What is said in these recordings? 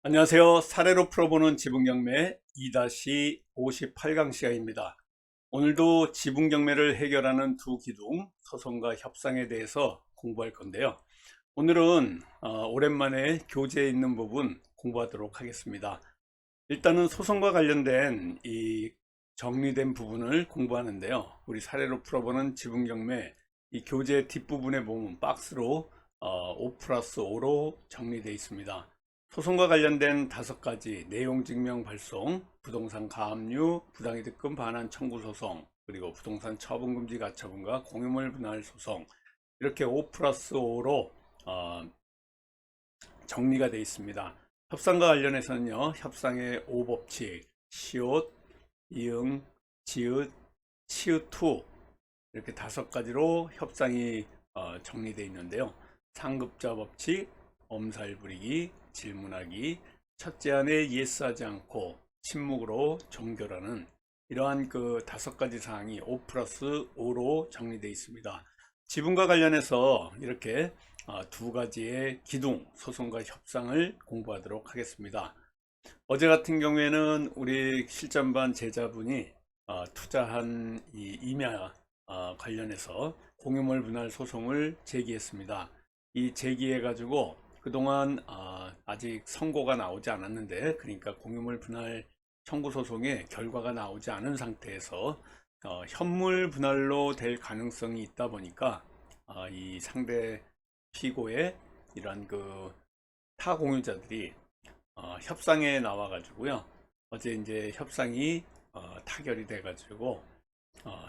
안녕하세요. 사례로 풀어보는 지분경매 2-58강 시간입니다. 오늘도 지분경매를 해결하는 두 기둥, 소송과 협상에 대해서 공부할 건데요. 오늘은 오랜만에 교재에 있는 부분 공부하도록 하겠습니다. 일단은 소송과 관련된 이 정리된 부분을 공부하는데요. 우리 사례로 풀어보는 지분경매 이 교재 뒷부분에 보면 박스로 5+5로 정리되어 있습니다. 소송과 관련된 5가지 내용 증명 발송, 부동산 가압류, 부당이득금 반환 청구 소송, 그리고 부동산 처분금지 가처분과 공유물 분할 소송, 이렇게 5+5로 정리가 되어 있습니다. 협상과 관련해서는요, 협상의 5법칙, 시옷, 이응, 지읒, 치읒2 이렇게 5가지로 협상이 정리되어 있는데요. 상급자 법칙, 엄살 부리기, 질문하기, 첫째 안에 예스하지 않고 침묵으로 종결하는 이러한 그 5가지 사항이 5+5로 정리되어 있습니다. 지분과 관련해서 이렇게 2가지의 기둥, 소송과 협상을 공부하도록 하겠습니다. 어제 같은 경우에는 우리 실전반 제자분이 투자한 이 임야 관련해서 공유물 분할 소송을 제기했습니다. 이 제기해 가지고 그동안 아직 선고가 나오지 않았는데, 그러니까 공유물 분할 청구 소송의 결과가 나오지 않은 상태에서 현물 분할로 될 가능성이 있다 보니까 이 상대 피고의 이러한 그 타공유자들이 협상에 나와 가지고요. 어제 이제 협상이 타결이 돼 가지고 어,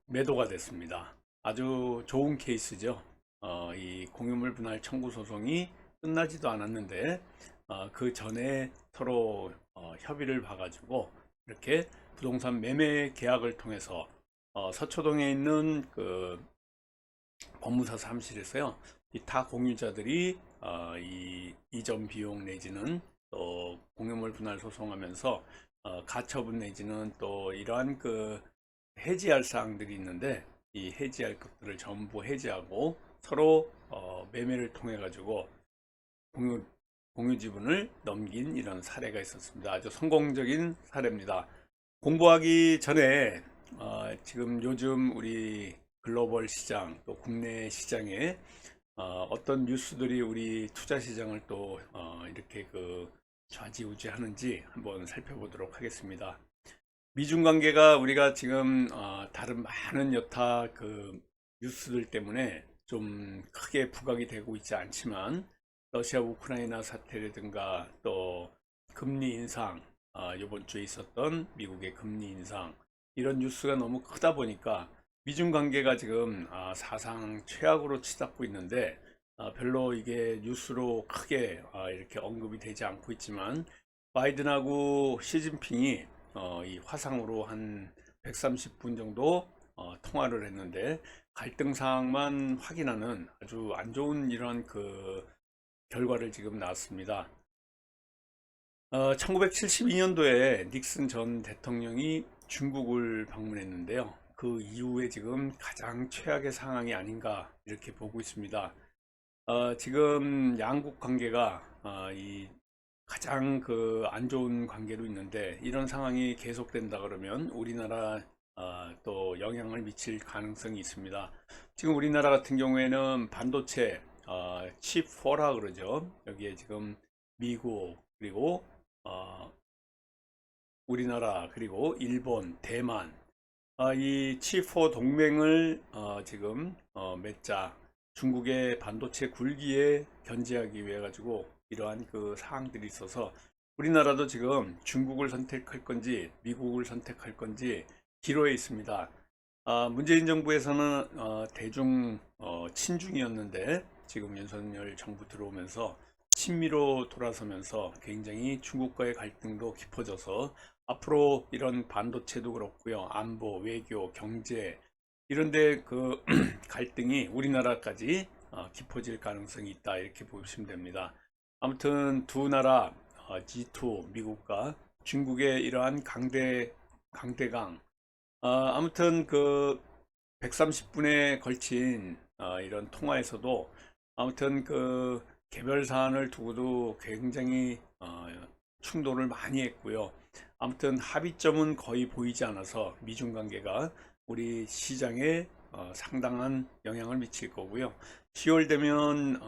매도가 됐습니다. 아주 좋은 케이스죠. 이 공유물 분할 청구 소송이 끝나지도 않았는데 그 전에 서로 협의를 봐가지고 이렇게 부동산 매매 계약을 통해서 서초동에 있는 그 법무사 사무실에서요, 이 타 공유자들이 이 이전 비용 내지는 또 공유물 분할 소송하면서 가처분 내지는 또 이러한 그 해지할 사항들이 있는데, 이 해지할 것들을 전부 해지하고 서로 매매를 통해 가지고 공유, 공유 지분을 넘긴 이런 사례가 있었습니다. 아주 성공적인 사례입니다. 공부하기 전에 지금 요즘 우리 글로벌 시장 또 국내 시장에 어떤 뉴스들이 우리 투자 시장을 또 이렇게 그 좌지우지하는지 한번 살펴보도록 하겠습니다. 미중 관계가 우리가 지금 다른 많은 여타 그 뉴스들 때문에 좀 크게 부각이 되고 있지 않지만, 러시아 우크라이나 사태라든가 또 금리 인상, 이번 주에 있었던 미국의 금리 인상, 이런 뉴스가 너무 크다 보니까 미중 관계가 지금 사상 최악으로 치닫고 있는데, 별로 이게 뉴스로 크게 이렇게 언급이 되지 않고 있지만, 바이든하고 시진핑이 이 화상으로 한 130분 정도 통화를 했는데, 갈등 사항만 확인하는 아주 안 좋은 이런 그 결과를 지금 낳았습니다. 1972년도에 닉슨 전 대통령이 중국을 방문했는데요. 그 이후에 지금 가장 최악의 상황이 아닌가 이렇게 보고 있습니다. 지금 양국 관계가 이 가장 그 안 좋은 관계로 있는데, 이런 상황이 계속된다 그러면 우리나라 또 영향을 미칠 가능성이 있습니다. 지금 우리나라 같은 경우에는 반도체 칩4라 그러죠. 여기에 지금 미국, 그리고 우리나라, 그리고 일본, 대만, 이 치4 동맹을 지금 맺자, 중국의 반도체 굴기에 견제하기 위해 가지고 이러한 그 사항들이 있어서 우리나라도 지금 중국을 선택할 건지 미국을 선택할 건지 기로에 있습니다. 문재인 정부에서는 대중 친중이었는데, 지금 윤석열 정부 들어오면서 친미로 돌아서면서 굉장히 중국과의 갈등도 깊어져서 앞으로 이런 반도체도 그렇고요, 안보, 외교, 경제 이런데 그 갈등이 우리나라까지 깊어질 가능성이 있다 이렇게 보시면 됩니다. 아무튼 두 나라 G2 미국과 중국의 이러한 강대강, 아무튼 그 130분에 걸친 이런 통화에서도 아무튼 그 개별 사안을 두고도 굉장히 충돌을 많이 했고요. 아무튼 합의점은 거의 보이지 않아서 미중 관계가 우리 시장에 상당한 영향을 미칠 거고요. 10월 되면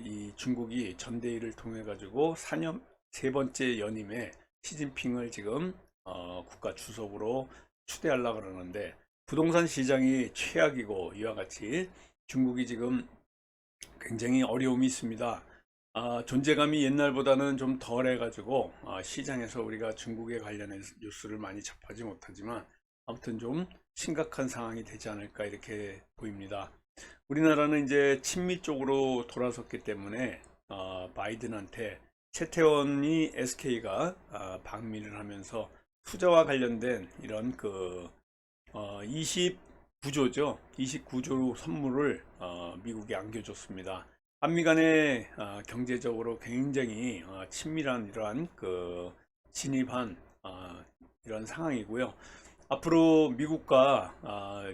이 중국이 전대회를 통해 가지고 4년 세 번째 연임에 시진핑을 지금 국가 주석으로 추대하려고 그러는데 부동산 시장이 최악이고 이와 같이 중국이 지금 굉장히 어려움이 있습니다. 존재감이 옛날보다는 좀 덜해 가지고 시장에서 우리가 중국에 관련해서 뉴스를 많이 접하지 못하지만 아무튼 좀 심각한 상황이 되지 않을까 이렇게 보입니다. 우리나라는 이제 친미 쪽으로 돌아섰기 때문에 바이든한테 최태원이 SK가 방미를 하면서 투자와 관련된 이런 29조죠. 29조 선물을 미국에 안겨줬습니다. 한미 간에 경제적으로 굉장히 친밀한 이러한 진입한 이런 상황이고요. 앞으로 미국과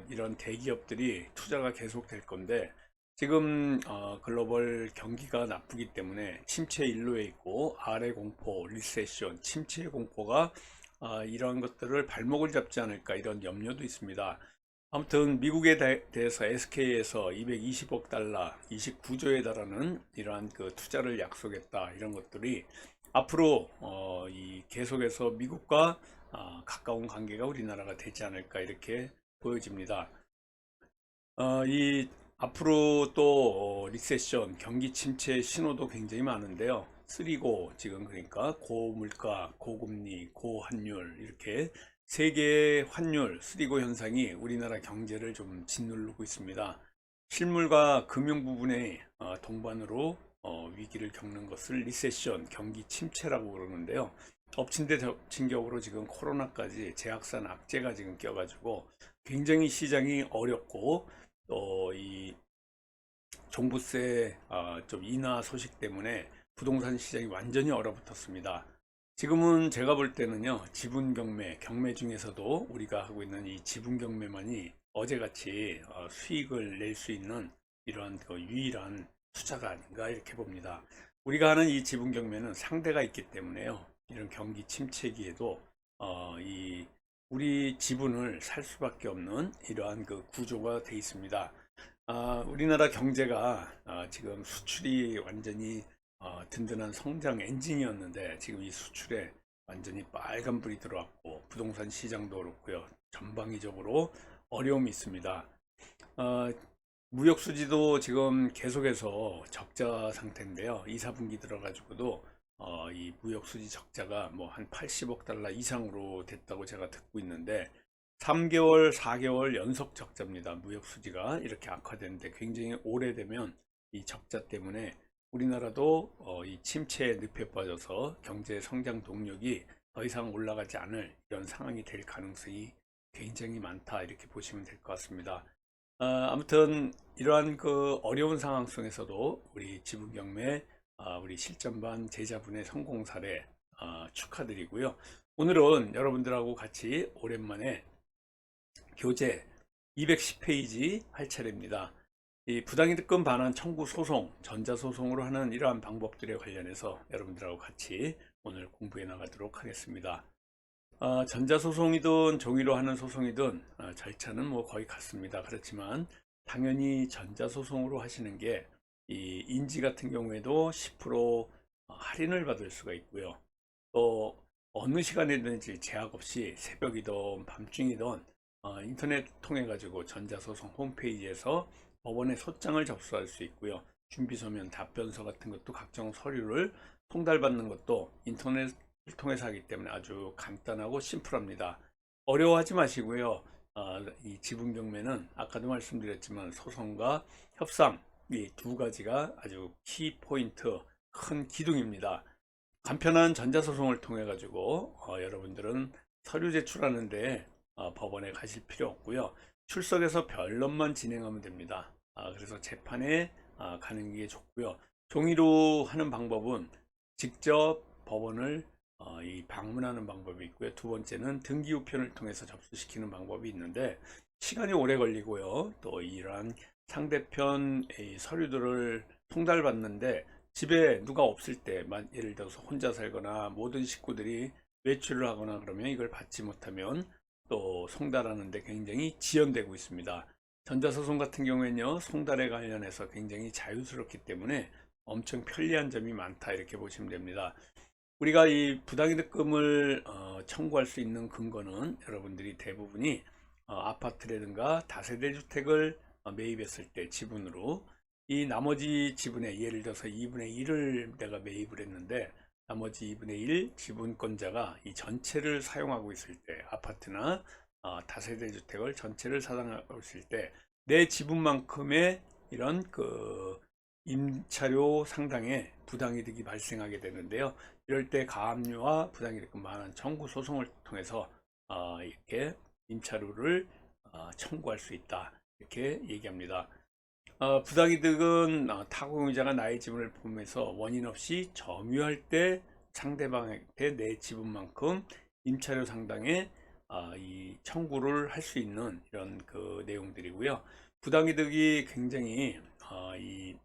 이런 대기업들이 투자가 계속될 건데 지금 글로벌 경기가 나쁘기 때문에 침체 일로에 있고 아래 공포, 리세션, 침체 공포가 이런 것들을 발목을 잡지 않을까 이런 염려도 있습니다. 아무튼 미국에 대해서 SK에서 220억 달러, 29조에 달하는 이러한 투자를 약속했다. 이런 것들이 앞으로 계속해서 미국과 가까운 관계가 우리나라가 되지 않을까 이렇게 보여집니다. 이 앞으로 또 리세션, 경기 침체 신호도 굉장히 많은데요. 쓰리고 지금 그러니까 고물가, 고금리, 고환율 이렇게 세계의 환율, 쓰리고 현상이 우리나라 경제를 좀 짓누르고 있습니다. 실물과 금융 부분의 동반으로 위기를 겪는 것을 리세션, 경기 침체라고 그러는데요. 엎친 데 덮친 격으로 지금 코로나까지 제약산 악재가 지금 껴가지고 굉장히 시장이 어렵고 또 이 종부세 좀 인하 소식 때문에 부동산 시장이 완전히 얼어붙었습니다. 지금은 제가 볼 때는요, 지분 경매 중에서도 우리가 하고 있는 이 지분 경매만이 어제같이 수익을 낼 수 있는 이러한 유일한 투자가 아닌가 이렇게 봅니다. 우리가 하는 이 지분 경매는 상대가 있기 때문에요. 이런 경기 침체기에도 우리 지분을 살 수밖에 없는 이러한 구조가 돼 있습니다. 우리나라 경제가 지금 수출이 완전히 든든한 성장 엔진이었는데 지금 이 수출에 완전히 빨간불이 들어왔고 부동산 시장도 그렇고요. 전방위적으로 어려움이 있습니다. 무역 수지도 지금 계속해서 적자 상태인데요. 2, 4분기 들어가지고도 이 무역 수지 적자가 뭐 한 80억 달러 이상으로 됐다고 제가 듣고 있는데 3개월, 4개월 연속 적자입니다. 무역 수지가 이렇게 악화되는데 굉장히 오래되면 이 적자 때문에 우리나라도 이 침체에 늪에 빠져서 경제 성장 동력이 더 이상 올라가지 않을 이런 상황이 될 가능성이 굉장히 많다 이렇게 보시면 될 것 같습니다. 아무튼 이러한 어려운 상황 속에서도 우리 지분 경매 우리 실전반 제자분의 성공 사례 축하드리고요. 오늘은 여러분들하고 같이 오랜만에 교재 210페이지 할 차례입니다. 이 부당이득금 반환 청구 소송, 전자소송으로 하는 이러한 방법들에 관련해서 여러분들하고 같이 오늘 공부해 나가도록 하겠습니다. 전자소송이든 종이로 하는 소송이든 절차는 뭐 거의 같습니다. 그렇지만 당연히 전자소송으로 하시는 게 이 인지 같은 경우에도 10% 할인을 받을 수가 있고요. 또 어느 시간이든지 제약 없이 새벽이든 밤중이든 인터넷 통해 가지고 전자소송 홈페이지에서 법원에 소장을 접수할 수 있고요. 준비서면, 답변서 같은 것도 각종 서류를 통달받는 것도 인터넷을 통해서 하기 때문에 아주 간단하고 심플합니다. 어려워하지 마시고요. 이 지분 경매는 아까도 말씀드렸지만 소송과 협상 이 두 가지가 아주 키포인트, 큰 기둥입니다. 간편한 전자소송을 통해 가지고 여러분들은 서류 제출하는데 법원에 가실 필요 없고요. 출석해서 변론만 진행하면 됩니다. 그래서 재판에 가는 게 좋고요. 종이로 하는 방법은 직접 법원을 방문하는 방법이 있고요. 두 번째는 등기우편을 통해서 접수시키는 방법이 있는데 시간이 오래 걸리고요. 또 이러한 상대편 서류들을 통달받는데 집에 누가 없을 때, 예를 들어서 혼자 살거나 모든 식구들이 외출을 하거나 그러면 이걸 받지 못하면 또 송달하는 데 굉장히 지연되고 있습니다. 전자소송 같은 경우에는요, 송달에 관련해서 굉장히 자유스럽기 때문에 엄청 편리한 점이 많다 이렇게 보시면 됩니다. 우리가 이 부당이득금을 청구할 수 있는 근거는 여러분들이 대부분이 아파트라든가 다세대 주택을 매입했을 때 지분으로 이 나머지 지분의 예를 들어서 2분의 1을 내가 매입을 했는데 나머지 2분의 1 지분권자가 이 전체를 사용하고 있을 때 아파트나 다세대 주택을 전체를 사용하고 있을 때 내 지분만큼의 이런 그 임차료 상당의 부당이득이 발생하게 되는데요. 이럴 때 가압류와 부당이득금 반환 청구 소송을 통해서 이렇게 임차료를 청구할 수 있다 이렇게 얘기합니다. 부당이득은 타공유자가 나의 지분을 보면서 원인 없이 점유할 때 상대방한테 내 지분만큼 임차료 상당의 이 청구를 할 수 있는 이런 그 내용들이고요. 부당이득이 굉장히 이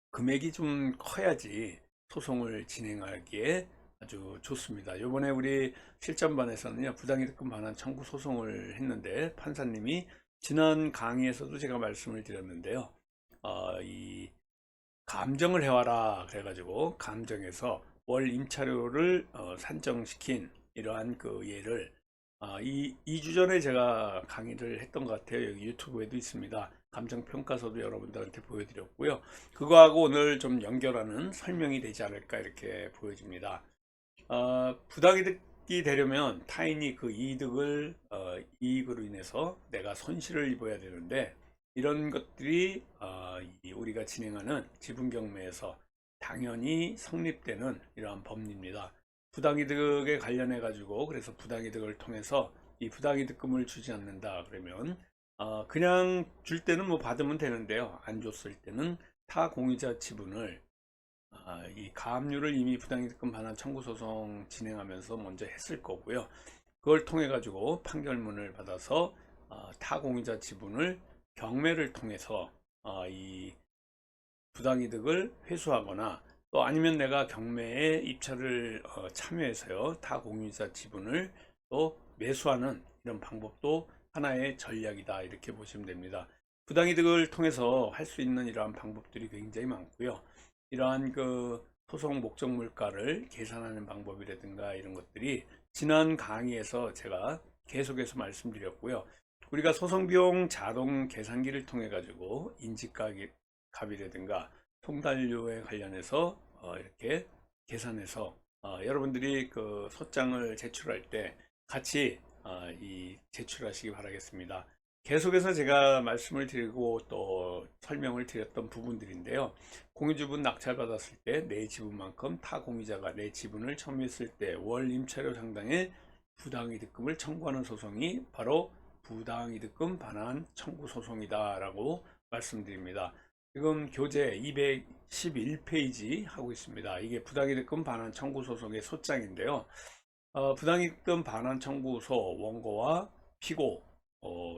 금액이 좀 커야지 소송을 진행하기에 아주 좋습니다. 이번에 우리 실전반에서는요, 부당이득금 반환 청구 소송을 했는데 판사님이 지난 강의에서도 제가 말씀을 드렸는데요. 이 감정을 해와라 그래가지고 감정에서 월 임차료를 산정시킨 이러한 그 예를 2주 전에 제가 강의를 했던 것 같아요. 여기 유튜브에도 있습니다. 감정평가서도 여러분들한테 보여드렸고요. 그거하고 오늘 좀 연결하는 설명이 되지 않을까 이렇게 보여집니다. 부당이득이 되려면 타인이 그 이득을 이익으로 인해서 내가 손실을 입어야 되는데 이런 것들이 우리가 진행하는 지분경매에서 당연히 성립되는 이러한 법리입니다. 부당이득에 관련해 가지고 그래서 부당이득을 통해서 이 부당이득금을 주지 않는다 그러면 그냥 줄 때는 뭐 받으면 되는데요. 안 줬을 때는 타 공유자 지분을 이 가압류를 이미 부당이득금 반환 청구 소송 진행하면서 먼저 했을 거고요. 그걸 통해 가지고 판결문을 받아서 타 공유자 지분을 경매를 통해서 이 부당이득을 회수하거나 또 아니면 내가 경매에 입찰을 참여해서요 타 공유자 지분을 또 매수하는 이런 방법도 하나의 전략이다 이렇게 보시면 됩니다. 부당이득을 통해서 할 수 있는 이러한 방법들이 굉장히 많고요. 이러한 그 소송 목적 물가를 계산하는 방법이라든가 이런 것들이 지난 강의에서 제가 계속해서 말씀드렸고요. 우리가 소송비용 자동 계산기를 통해 가지고 인지값이라든가 송달료에 관련해서 이렇게 계산해서 여러분들이 그 소장을 제출할 때 같이 이 제출하시기 바라겠습니다. 계속해서 제가 말씀을 드리고 또 설명을 드렸던 부분들인데요. 공유지분 낙찰받았을 때 내 지분만큼 타 공유자가 내 지분을 점유했을 때 월 임차료 상당의 부당이득금을 청구하는 소송이 바로 부당이득금 반환 청구 소송이다 라고 말씀드립니다. 지금 교재 211페이지 하고 있습니다. 이게 부당이득금 반환 청구 소송의 소장인데요. 부당이득금 반환 청구소 원고와 피고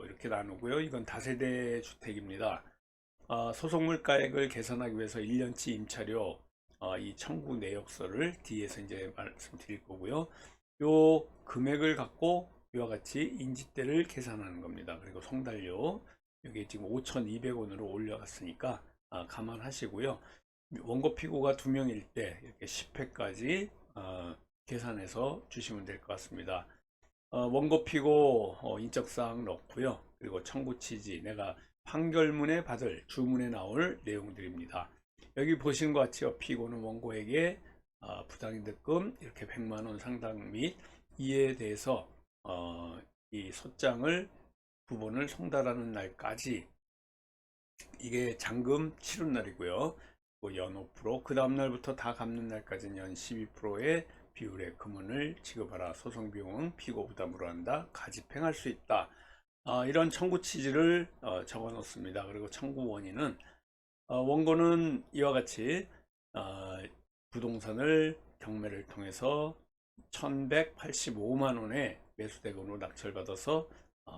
이렇게 나누고요. 이건 다세대 주택입니다. 소송 물가액을 계산하기 위해서 1년치 임차료 이 청구 내역서를 뒤에서 이제 말씀드릴 거고요. 요 금액을 갖고 이와 같이 인지대를 계산하는 겁니다. 그리고 송달료 여기 지금 5,200원으로 올려갔으니까 감안하시고요. 원고 피고가 2명일 때 이렇게 10회까지 계산해서 주시면 될 것 같습니다. 원고 피고 인적사항 넣고요. 그리고 청구 취지 내가 판결문에 받을 주문에 나올 내용들입니다. 여기 보시는 것 같이요. 피고는 원고에게 부당이득금 이렇게 100만원 상당 및 이에 대해서 이 소장을 부분을 송달하는 날까지 이게 잔금 치른 날이고요. 연 5%, 그 다음날부터 다 갚는 날까지는 연 12%의 비율의 금원을 지급하라. 소송비용은 피고 부담으로 한다. 가집행할 수 있다. 이런 청구 취지를 적어 놓습니다. 그리고 청구 원인은 원고는 이와 같이 부동산을 경매를 통해서 1185만원의 매수대금으로 낙찰받아서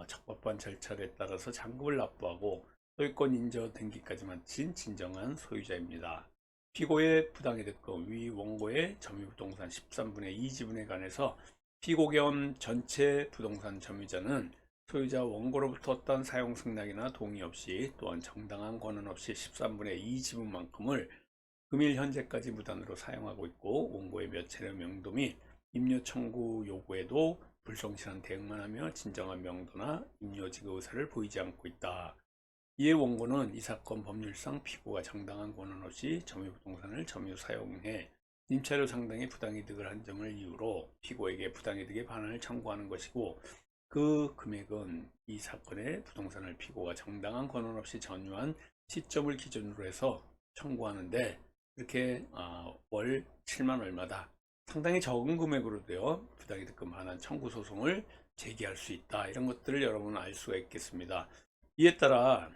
적법한 절차에 따라서 잔금을 납부하고 소유권 인저 등기까지 마친 진정한 소유자입니다. 피고의 부당이득금 위 원고의 점유부동산 13분의 2 지분에 관해서 피고 겸 전체 부동산 점유자는 소유자 원고로부터 어떤 사용 승낙이나 동의 없이 또한 정당한 권한 없이 13분의 2 지분만큼을 금일 현재까지 무단으로 사용하고 있고 원고의 몇 차례 명도 및 임료 청구 요구에도 불성실한 대응만 하며 진정한 명도나 임료 지급 의사를 보이지 않고 있다. 이에 원고는 이 사건 법률상 피고가 정당한 권한 없이 점유부동산을 점유 사용해 임차료 상당의 부당이득을 한 점을 이유로 피고에게 부당이득의 반환을 청구하는 것이고 그 금액은 이 사건의 부동산을 피고가 정당한 권한 없이 점유한 시점을 기준으로 해서 청구하는데 이렇게 월 7만 얼마다 상당히 적은 금액으로도요 부당이득금 반환 청구 소송을 제기할 수 있다. 이런 것들을 여러분은 알 수가 있겠습니다. 이에 따라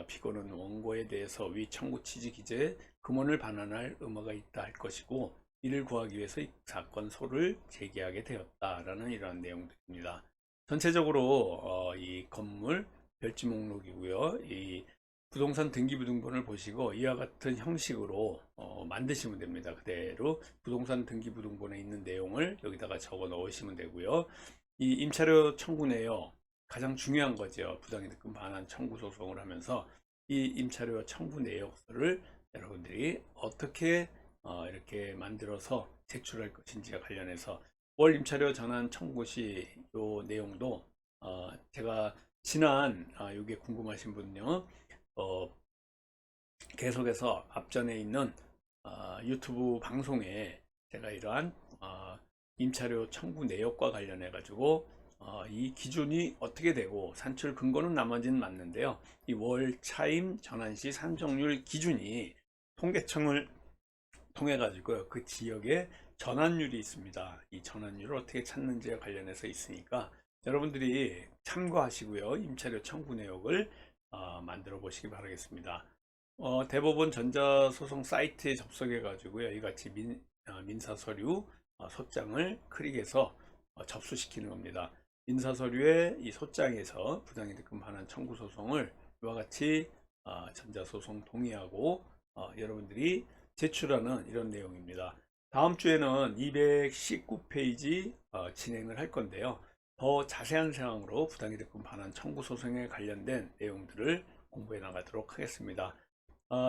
피고는 원고에 대해서 위 청구 취지 기재에 금원을 반환할 의무가 있다 할 것이고 이를 구하기 위해서 이 사건 소를 제기하게 되었다라는 이러한 내용들입니다. 전체적으로 이 건물 별지 목록이고요. 이 부동산 등기부등본을 보시고 이와 같은 형식으로 만드시면 됩니다. 그대로 부동산 등기부등본에 있는 내용을 여기다가 적어 넣으시면 되고요. 이 임차료 청구 내역 가장 중요한 거죠. 부당이득금 반환 청구 소송을 하면서 이 임차료 청구 내역서를 여러분들이 어떻게 이렇게 만들어서 제출할 것인지와 관련해서 월 임차료 전환 청구 시 요 내용도 제가 지난 이게 궁금하신 분요 계속해서 앞전에 있는 유튜브 방송에 제가 이러한 임차료 청구 내역과 관련해 가지고 이 기준이 어떻게 되고 산출 근거는 나머지는 맞는데요. 이 월 차임 전환 시 산정률 기준이 통계청을 통해 가지고 그 지역에 전환율이 있습니다. 이 전환율을 어떻게 찾는지에 관련해서 있으니까 여러분들이 참고하시고요. 임차료 청구 내역을 만들어 보시기 바라겠습니다. 대법원 전자소송 사이트에 접속해 가지고요. 이같이 민사서류 소장을 클릭해서 접수시키는 겁니다. 민사서류의 이 소장에서 부당이득금 반환 청구 소송을 이와 같이 전자소송 동의하고 여러분들이 제출하는 이런 내용입니다. 다음 주에는 219페이지 진행을 할 건데요. 더 자세한 사항으로 부당이득금 반환 청구 소송에 관련된 내용들을 공부해 나가도록 하겠습니다.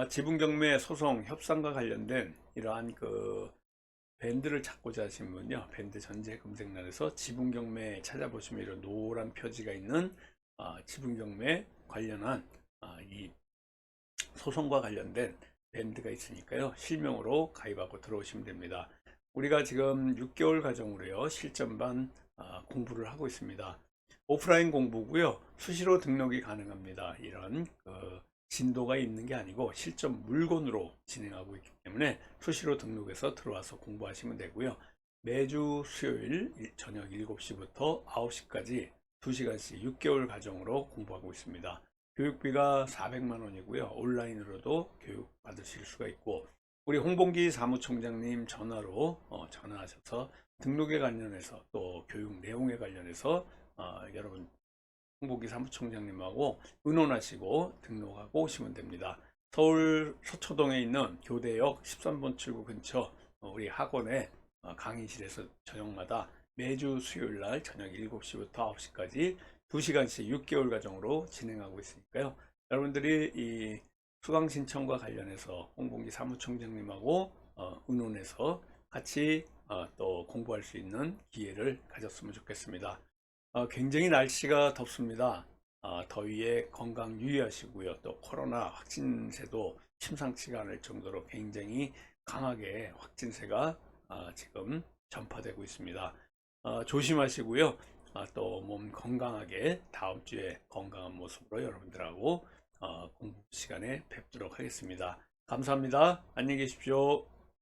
지분경매 소송 협상과 관련된 이러한 밴드를 찾고자 하신 분요, 밴드 전체 검색란에서 지분경매 찾아보시면 이런 노란 표지가 있는 지분경매 관련한 이 소송과 관련된 밴드가 있으니까요, 실명으로 가입하고 들어오시면 됩니다. 우리가 지금 6개월 과정으로요 실전반 공부를 하고 있습니다. 오프라인 공부고요, 수시로 등록이 가능합니다. 이런 진도가 있는 게 아니고 실전 물건으로 진행하고 있기 때문에 수시로 등록해서 들어와서 공부하시면 되고요. 매주 수요일 저녁 7시부터 9시까지 2시간씩 6개월 과정으로 공부하고 있습니다. 교육비가 400만 원이고요. 온라인으로도 교육 받으실 수가 있고 우리 홍봉기 사무총장님 전화로 전화하셔서 등록에 관련해서 또 교육 내용에 관련해서 여러분 홍보기 사무총장님하고 의논하시고 등록하고 오시면 됩니다. 서울 서초동에 있는 교대역 13번 출구 근처 우리 학원의 강의실에서 저녁마다 매주 수요일날 저녁 7시부터 9시까지 2시간씩 6개월 과정으로 진행하고 있으니까요. 여러분들이 이 수강 신청과 관련해서 홍봉기 사무총장님하고 의논해서 같이 또 공부할 수 있는 기회를 가졌으면 좋겠습니다. 굉장히 날씨가 덥습니다. 더위에 건강 유의하시고요. 또 코로나 확진세도 심상치가 않을 정도로 굉장히 강하게 확진세가 지금 전파되고 있습니다. 조심하시고요. 또 몸 건강하게 다음 주에 건강한 모습으로 여러분들하고 공부 시간에 뵙도록 하겠습니다. 감사합니다. 안녕히 계십시오.